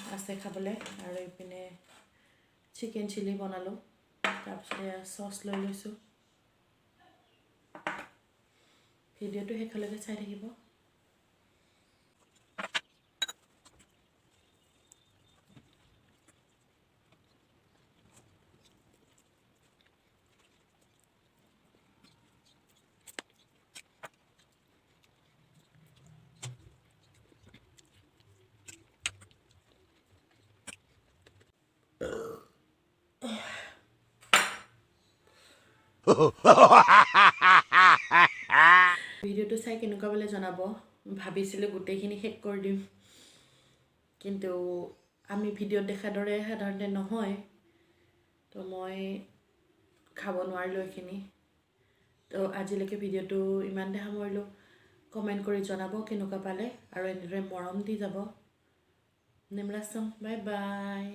আছে খাবলৈ আৰু এইপিনে চিকেন চিলি বনালোঁ তাৰপিছতে চচ লৈ লৈছোঁ ভিডিঅ'টো শেষলৈকে চাই থাকিব ভিডিঅ'টো চাই কেনেকুৱা বোলে জনাব ভাবিছিলোঁ গোটেইখিনি শেষ কৰি দিম কিন্তু আমি ভিডিঅ'ত দেখাৰ দৰে সাধাৰণতে নহয় তো মই খাব নোৱাৰিলোঁ এইখিনি তো আজিলৈকে ভিডিঅ'টো ইমানতে সামৰিলোঁ কমেণ্ট কৰি জনাব কেনেকুৱা পালে আৰু এনেদৰে মৰম দি যাব নিমলাচম বাই বাই